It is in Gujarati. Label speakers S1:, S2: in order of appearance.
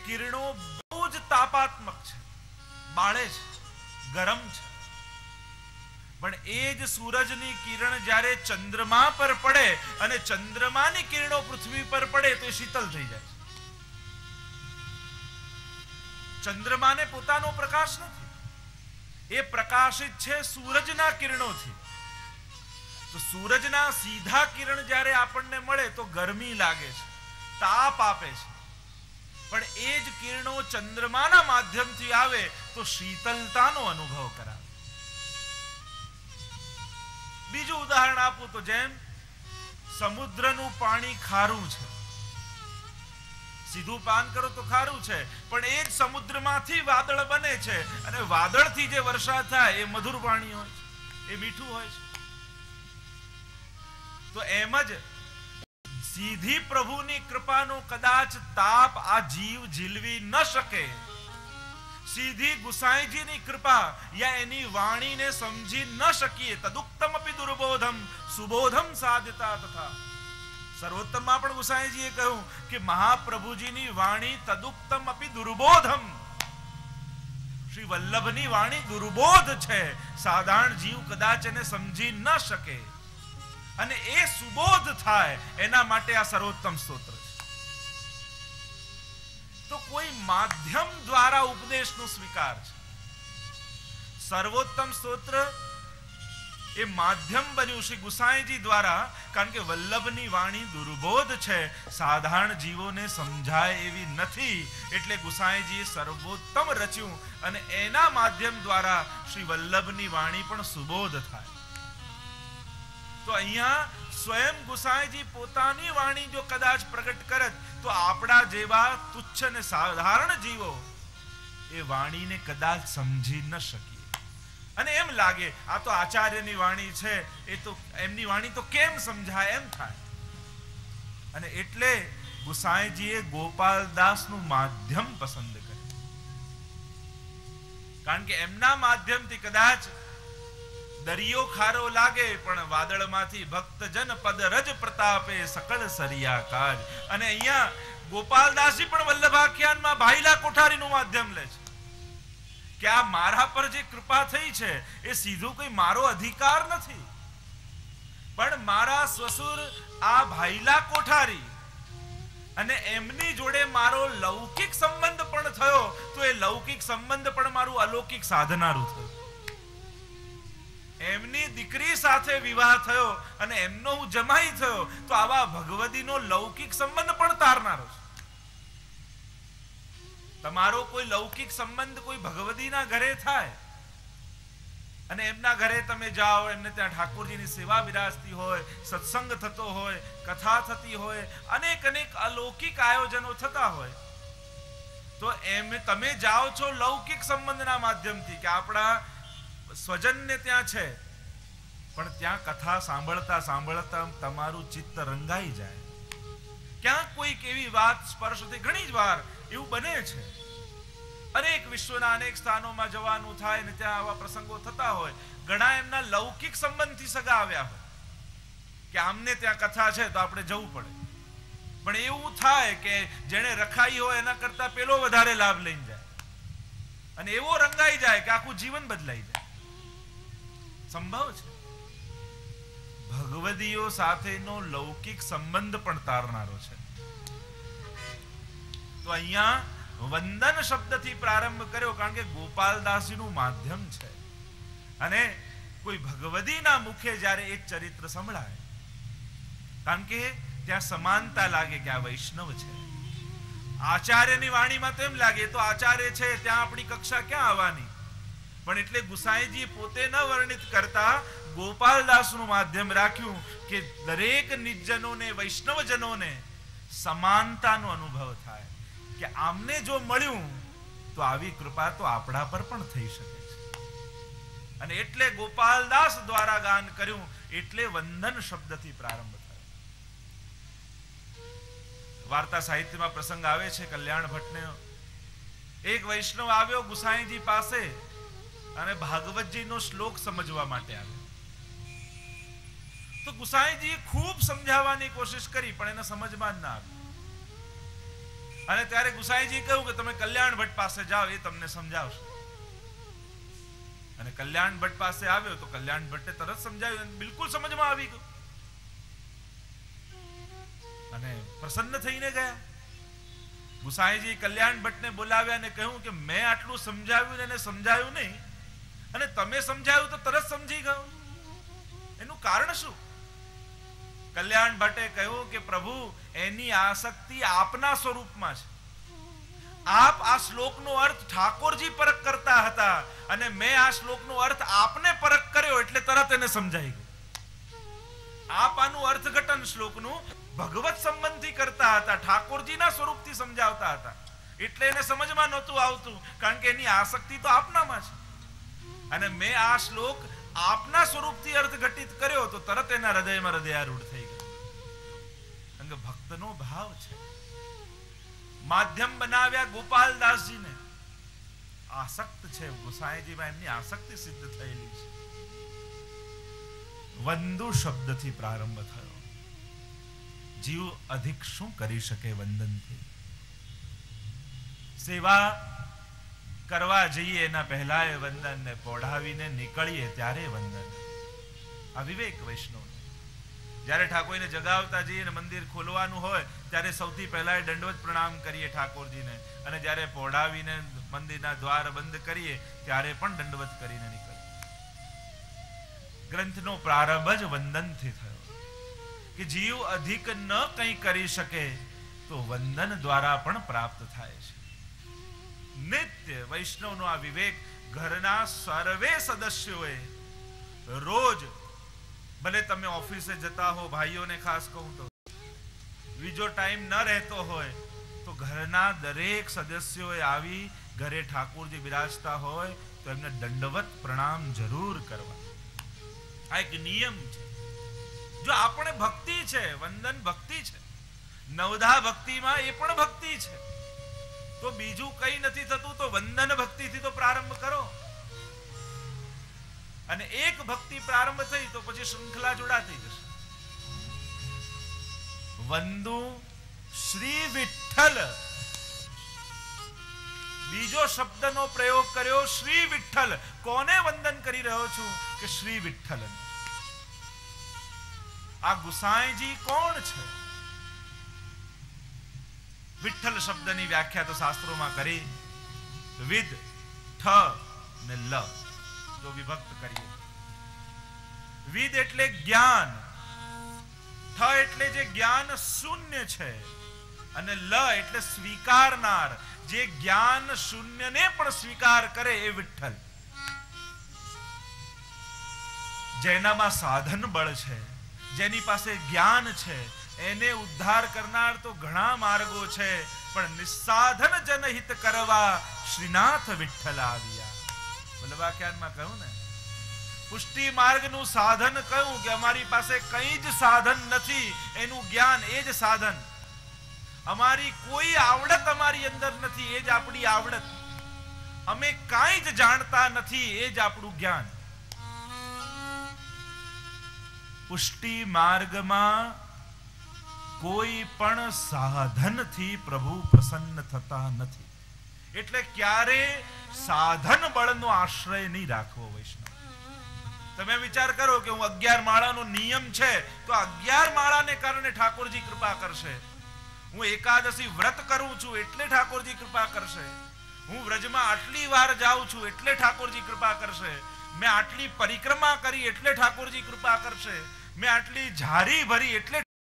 S1: કિરણો બહુ જ તાપાત્મક છે, બાળે છે, ગરમ છે, પણ એ જ સૂરજની કિરણ જ્યારે ચંદ્રમા પર પડે અને ચંદ્રમાની કિરણો પૃથ્વી પર પડે તો એ શીતલ થઈ જાય છે. ચંદ્રમાને પોતાનો પ્રકાશ નથી, એ પ્રકાશિત છે સૂરજના કિરણોથી. તો સૂરજના સીધા કિરણ જ્યારે આપણને મળે તો ગરમી લાગે છે, તાપ આપે છે, પણ એ જ કિરણો ચંદ્રમાના માધ્યમથી આવે તો શીતલતાનો અનુભવ કરાવે. બીજું ઉદાહરણ આપું તો જેમ સમુદ્રનું પાણી ખારું છે, સીધું પાન કરો તો ખારું છે, પણ એ જ સમુદ્રમાંથી વાદળ બને છે અને વાદળથી જે વર્ષા થાય એ મધુર પાણી હોય છે, એ મીઠું હોય છે. તો એમ જ સીધી પ્રભુની કૃપાનો કદાચ તાપ આ જીવ ઝીલવી ન શકે, સીધી ગુસાઈજીની કૃપા યા એની વાણીને સમજી ન શકીએ. તદુક્તમ અપી દુર્બોધમ સુબોધમ સાધ્યતા તથા. સર્વોત્તમમાં પણ ગુસાઈજીએ કહ્યું કે મહાપ્રભુજીની વાણી તદુક્તમ અપી દુર્બોધમ, શ્રી વલ્લભની વાણી દુર્બોધ છે, સાધારણ જીવ કદાચ એને સમજી ન શકે, અને એ સુબોધ થાય એના માટે આ સર્વોત્તમ સ્તોત્ર છે. તો કોઈ માધ્યમ દ્વારા ઉપદેશનો સ્વીકાર છે. સર્વોત્તમ સ્તોત્ર એ માધ્યમ બન્યું શ્રી ગુસાઈજી દ્વારા, કારણ કે વલ્લભની વાણી દુર્બોધ છે, સાધારણ જીવોને સમજાય એવી નથી, એટલે ગુસાઈજીએ સર્વોત્તમ રચ્યું અને એના માધ્યમ દ્વારા શ્રી વલ્લભની વાણી પણ સુબોધ થાય. તો અહીંયા સ્વયં ગુસાઈજી પોતાની વાણી જો કદાચ પ્રગટ કરત તો આપણા જેવા તુચ્છ અને સાધારણ જીવો એ વાણીને કદાચ સમજી ન શકીએ, અને એમ લાગે આ તો આચાર્યની વાણી છે, એ તો એમની વાણી તો કેમ સમજાય એમ થાય. અને એટલે ગુસાઈજીએ ગોપાલદાસનું માધ્યમ પસંદ કર્યું, કારણ કે એમના માધ્યમથી કદાચ દરિયો ખારો લાગે પણ વાદળમાંથી ભક્તજન પદ રજ પ્રતાપે સકળ સરિયા કાજ. અને અહીંયા ગોપાલદાસજી પણ વલ્લભાખ્યાનમાં ભાઈલા કોઠારીનું માધ્યમ લે છે કે આ મારા પર જે કૃપા થઈ છે એ સીધું કોઈ મારો અધિકાર નથી, પણ મારા સસુર આ ભાઈલા કોઠારી અને એમની જોડે મારો લૌકિક સંબંધ પણ થયો, તો એ લૌકિક સંબંધ પણ મારું અલૌકિક સાધનારું થયું. એમની દીકરી સાથે વિવાહ થયો અને એમનો હું જમાઈ થયો, તો આવા ભગવદીનો લૌકિક સંબંધ પણ તારનારો છે. તમારો કોઈ લૌકિક સંબંધ કોઈ ભગવદીના ઘરે થાય અને એમના ઘરે તમે જાઓ, એમને ત્યાં ઠાકોરજીની સેવા બિરાજતી હોય, સત્સંગ થતો હોય, કથા થતી હોય, અનેક અનેક અલૌકિક આયોજનો થતા હોય, તો એમ તમે જાઓ છો લૌકિક સંબંધના માધ્યમથી કે આપણા સ્વજનને ત્યાં છે, પણ ત્યાં કથા સાંભળતા સાંભળતા તમારું ચિત્ત રંગાઈ જાય. ક્યાંક કોઈક એવી વાત સ્પર્શથી, ઘણી જ વાર એવું બને છે, અનેક વિશ્વના અનેક સ્થાનોમાં જવાનું થાય ને ત્યાં આવા પ્રસંગો થતા હોય, ઘણા એમના લૌકિક સંબંધથી સગા આવ્યા હોય કે આમને ત્યાં કથા છે તો આપણે જવું પડે, પણ એવું થાય કે જેણે રખાઈ હોય એના કરતા પેલો વધારે લાભ લઈને જાય અને એવો રંગાઈ જાય કે આખું જીવન બદલાઈ જાય. સંભવ છે. ભગવદીઓ સાથેનો લૌકિક સંબંધ પણ તારનારો છે. તો અહીંયા વંદન શબ્દથી પ્રારંભ કર્યો, કારણ કે ગોપાલદાસજીનું માધ્યમ છે, અને કોઈ ભગવદીના મુખે જ્યારે એ ચરિત્ર સંભળાય, કારણ કે ત્યાં સમાનતા લાગે કે આ વૈષ્ણવ છે. આચાર્યની વાણીમાં તો એમ લાગે તો આચાર્ય છે, ત્યાં આપણી કક્ષા ક્યાં આવવાની, પણ એટલે ગુસાઈજી પોતે ન વર્ણિત કરતા ગોપાલદાસનું માધ્યમ રાખ્યું કે દરેક નિજજનોને, વૈષ્ણવજનોને સમાનતાનો અનુભવ થાય કે આમને જો મળ્યું તો આવી કૃપા તો આપણા પર પણ થઈ શકે છે. અને એટલે ગોપાલદાસ દ્વારા ગાન કર્યું, એટલે વંદન શબ્દથી પ્રારંભ થયો. વાર્તા સાહિત્યમાં પ્રસંગ આવે છે કલ્યાણ ભટ્ટને. એક વૈષ્ણવ આવ્યો ગુસાઈજી પાસે અને ભાગવતજીનો શ્લોક સમજવા માટે આવ્યો. તો ગુસાઈજી ખૂબ સમજાવવાની કોશિશ કરી પણ એને સમજમાં જ ના આવી. અને ત્યારે ગુસાઈજી કહ્યું કે તમે કલ્યાણ ભટ્ટ પાસે જાઓ, એ તમને સમજાવશે. અને કલ્યાણ ભટ્ટ પાસે આવ્યો તો કલ્યાણ ભટ્ટે તરત સમજાવ્યું, બિલકુલ સમજમાં આવી ગયું અને પ્રસન્ન થઈને ગયા. ગુસાઈજી કલ્યાણ ભટ્ટને બોલાવ્યા અને કહ્યું કે મેં આટલું સમજાવ્યું એને સમજાયું નહીં, અને તમે સમજાવ્યું તો તરત સમજી ગયો, એનું કારણ શું? કલ્યાણ ભટ્ટે કહ્યું કે પ્રભુ, એની આસક્તિ આપના સ્વરૂપમાં છે. આપ આ શ્લોકનો અર્થ ઠાકોરજી પરખ કરતા હતા અને મેં આ શ્લોકનો અર્થ આપને પરખ કર્યો એટલે તરત એને સમજાઈ ગયું. આપ આનું અર્થઘટન શ્લોકનું ભગવત સંબંધી કરતા હતા, ઠાકોરજીના સ્વરૂપથી સમજાવતા હતા, એટલે એને સમજમાં નહોતું આવતું, કારણ કે એની આસક્તિ તો આપનામાં છે. અને મેં આ શ્લોક આપના સ્વરૂપથી અર્થઘટિત કર્યો તો તરત એના હૃદયમાં હૃદયારૂઢ થઈ ગયો. કારણ કે ભક્તનો ભાવ છે. માધ્યમ બનાવ્યા ગોપાલદાસજીને, આસક્ત છે ગુસાઈજીમાં, એમની આસક્તિ સિદ્ધ થયેલી છે. વંદુ શબ્દથી પ્રારંભ થયો. જીવ અધિક શું કરી શકે વંદનથી? સેવા કરવા જઈએ એના પહેલા એ વંદન, ને પોઢાવીને નીકળીએ ત્યારે વંદન. આ વિવેક વૈષ્ણવ. જ્યારે ઠાકોરને જગાવતા જઈએ ને મંદિર ખોલવાનું હોય ત્યારે સૌથી પહેલા એ દંડવત પ્રણામ કરીએ ઠાકોરજીને, અને જ્યારે પોઢાવીને મંદિરના દ્વાર બંધ કરીએ ત્યારે પણ દંડવત કરીને નીકળીએ. ગ્રંથનો પ્રારંભ જ વંદનથી થયો કે જીવ અધિક ન કંઈ કરી શકે તો વંદન દ્વારા પણ પ્રાપ્ત થાય છે. નિત્ય વૈષ્ણવનો આ વિવેક ઘરના સર્વે સદસ્યોએ રોજ, ભલે તમે ઓફિસે જતા હો, ભાઈઓને ખાસ કહું તો, બીજો ટાઈમ ન રહેતો હોય તો ઘરના દરેક સદસ્યોએ આવી, ઘરે ઠાકોરજી બિરાજતા હોય તો એમને દંડવત પ્રણામ જરૂર કરવા. આ એક નિયમ છે. જો આપણે ભક્તિ છે, વંદન ભક્તિ છે, નવધા ભક્તિમાં એ પણ ભક્તિ છે, તો બીજું કઈ નથી થતું તો વંદન ભક્તિથી તો પ્રારંભ કરો. અને એક ભક્તિ પ્રારંભ થઈ તો પછી શૃંખલા જોડાતી જશે. વંદુ શ્રી વિઠ્ઠલ, બીજો શબ્દનો પ્રયોગ કર્યો, શ્રી વિઠ્ઠલ. કોને વંદન કરી રહ્યો છું? કે શ્રી વિઠ્ઠલ. આ ગુસાઈજી કોણ છે? વિઠ્ઠલ શબ્દની વ્યાખ્યા તો શાસ્ત્રોમાં કરી, વિદ, ઠ ને લ જો વિભક્ત કરીએ. વિદ એટલે જ્ઞાન, ઠ એટલે જે જ્ઞાન શૂન્ય છે, અને લ એટલે સ્વીકારનાર, જે જ્ઞાન શૂન્યને પણ સ્વીકાર કરે એ વિઠ્ઠલ. જેનામાં સાધન બળ છે, જેની પાસે જ્ઞાન છે, એને ઉદ્ધાર કરનાર તો ઘણા માર્ગો છે, પણ નિસ્સાધન જનહિત કરવા શ્રીનાથ વિઠ્ઠલ આવ્યા. વલ્લભાખ્યાનમાં કહ્યું ને, પુષ્ટિ માર્ગનું સાધન કહ્યું કે અમારી પાસે કંઈ જ સાધન નથી, એનું જ્ઞાન એ જ સાધન. અમારી કોઈ આવડત અમારી અંદર નથી, એ જ આપણી આવડત. અમે કાંઈ જ જાણતા નથી, એ જ આપણું જ્ઞાન. પુષ્ટિ માર્ગમાં કોઈ પણ સાધનથી પ્રભુ પ્રસન્ન થતા નથી. એટલે ક્યારે સાધન બળનો આશ્રય નહીં રાખવો વૈષ્ણવ. તમે વિચાર કરો કે હું 11 માળાનો નિયમ છે તો 11 માળાને કારણે ઠાકોરજી કૃપા કરશે. હું એકાદશી વ્રત કરું છું એટલે ઠાકોરજી કૃપા કરશે. હું વ્રજમાં આટલી વાર જાઉં છું એટલે ઠાકોરજી કૃપા કરશે. મેં આટલી પરિક્રમા કરી એટલે ઠાકોરજી કૃપા કરશે. મેં આટલી ઝારી ભરી એટલે